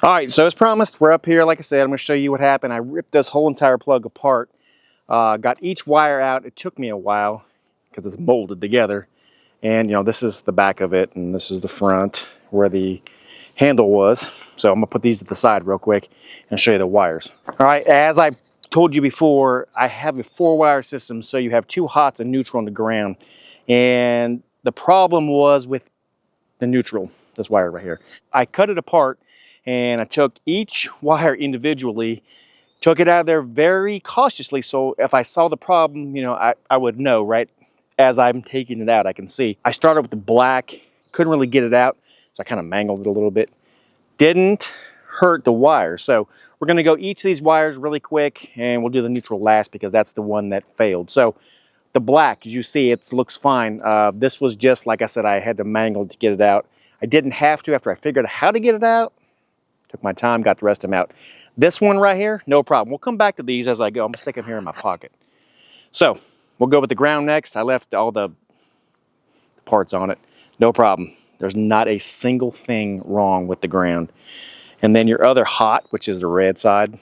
All right, so as promised, we're up here. Like I said, I'm going to show you what happened. I ripped this whole entire plug apart, got each wire out. It took me a while because it's molded together. And, you know, this is the back of it, and this is the front where the handle was. So I'm going to put these at the side real quick and show you the wires. All right, as I told you before, I have a 4-wire system, so you have 2 hots and neutral on the ground. And the problem was with the neutral, this wire right here. I cut it apart, and I took each wire individually, took it out of there very cautiously, so if I saw the problem, you know, I would know, right? As I'm taking it out, I can see. I started with the black, couldn't really get it out, so I kind of mangled it a little bit. Didn't hurt the wire, so we're gonna go each of these wires really quick, and we'll do the neutral last because that's the one that failed. So the black, as you see, it looks fine. This was just, like I said, I had to mangle to get it out. I didn't have to after I figured out how to get it out. Took my time, got the rest of them out. This one right here, no problem. We'll come back to these as I go. I'm gonna stick them here in my pocket. So we'll go with the ground next. I left all the parts on it. No problem. There's not a single thing wrong with the ground. And then your other hot, which is the red side,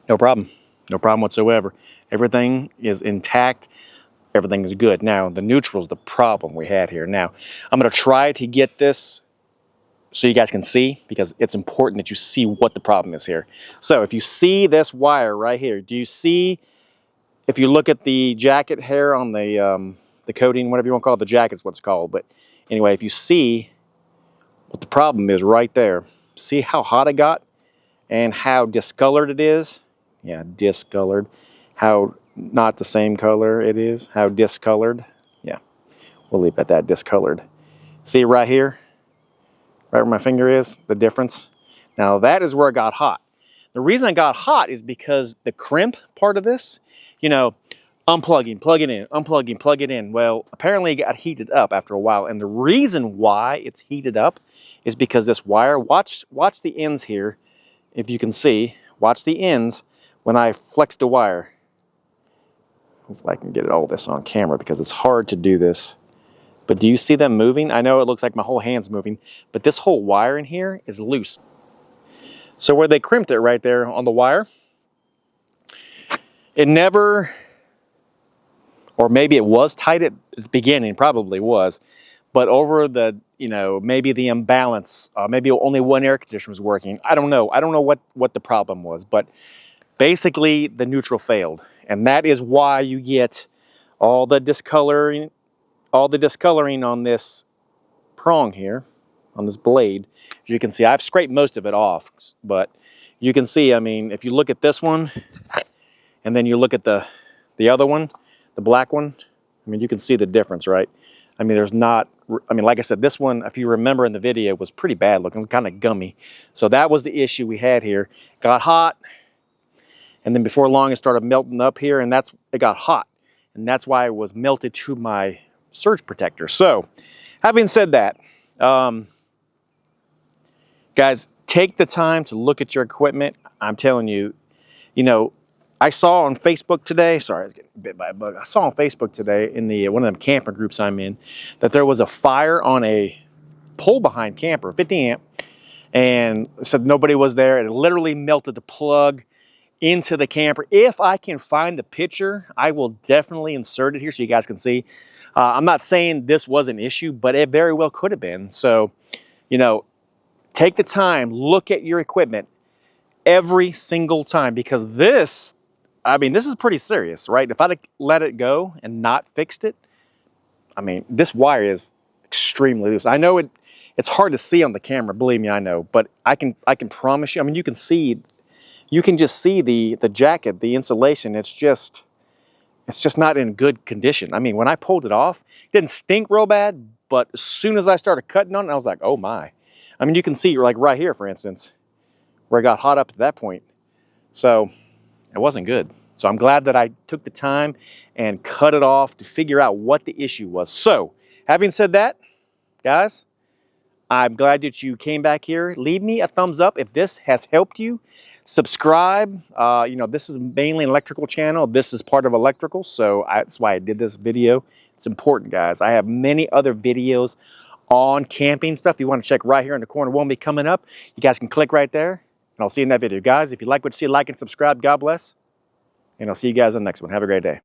no problem. No problem whatsoever. Everything is intact. Everything is good. Now, the neutral is the problem we had here. Now, I'm going to try to get this so you guys can see, because it's important that you see what the problem is here. So if you see this wire right here, do you see, if you look at the jacket hair on the coating, whatever you want to call it, the jacket's what it's called. But anyway, if you see what the problem is right there, see how hot it got and how discolored it is? Yeah, discolored. How not the same color it is, how discolored. Yeah, we'll leave it at that, discolored. See right here? Right where my finger is, the difference. Now that is where it got hot. The reason I got hot is because the crimp part of this, you know, unplugging, plug it in, unplugging, plug it in. Well, apparently it got heated up after a while. And the reason why it's heated up is because this wire, watch the ends here. If you can see, watch the ends when I flex the wire. Hopefully I can get all this on camera because it's hard to do this. But do you see them moving? I know it looks like my whole hand's moving, but this whole wire in here is loose. So where they crimped it right there on the wire, it never, or maybe it was tight at the beginning, probably was, but over the, you know, maybe the imbalance, maybe only one air conditioner was working. I don't know. I don't know what the problem was, but basically the neutral failed. And that is why you get all the discoloring on this prong here, on this blade. As you can see, I've scraped most of it off, but you can see, I mean, if you look at this one, and then you look at the other one, the black one, I mean, you can see the difference, right? I mean, there's not, I mean, like I said, this one, if you remember in the video, was pretty bad looking, kind of gummy. So that was the issue we had here. Got hot, and then before long, it started melting up here, and it got hot. And that's why it was melted to my surge protector. So, having said that, guys, take the time to look at your equipment. I'm telling you, you know, I saw on Facebook today, sorry, I was getting bit by a bug. I saw on Facebook today in the one of them camper groups I'm in, that there was a fire on a pull behind camper, 50 amp, and it said nobody was there. It literally melted the plug into the camper. If I can find the picture, I will definitely insert it here so you guys can see. I'm not saying this was an issue, but it very well could have been. So, you know, take the time, look at your equipment every single time, because this, I mean, this is pretty serious, right? If I'd let it go and not fixed it, I mean, this wire is extremely loose. I know it's hard to see on the camera, believe me, I know, but I can promise you, I mean, you can just see the jacket, the insulation. It's just not in good condition. I mean, when I pulled it off, it didn't stink real bad, but as soon as I started cutting on it, I was like, oh my. I mean, you can see like right here, for instance, where it got hot up to that point. So it wasn't good. So I'm glad that I took the time and cut it off to figure out what the issue was. So having said that, guys, I'm glad that you came back here. Leave me a thumbs up if this has helped you. Subscribe. You know, this is mainly an electrical channel. This is part of electrical, so that's why I did this video. It's important, guys. I have many other videos on camping stuff you want to check right here in the corner won't be coming up. You guys can click right there, and I'll see you in that video. Guys, if you like what you see, like and subscribe. God bless, and I'll see you guys in the next one. Have a great day.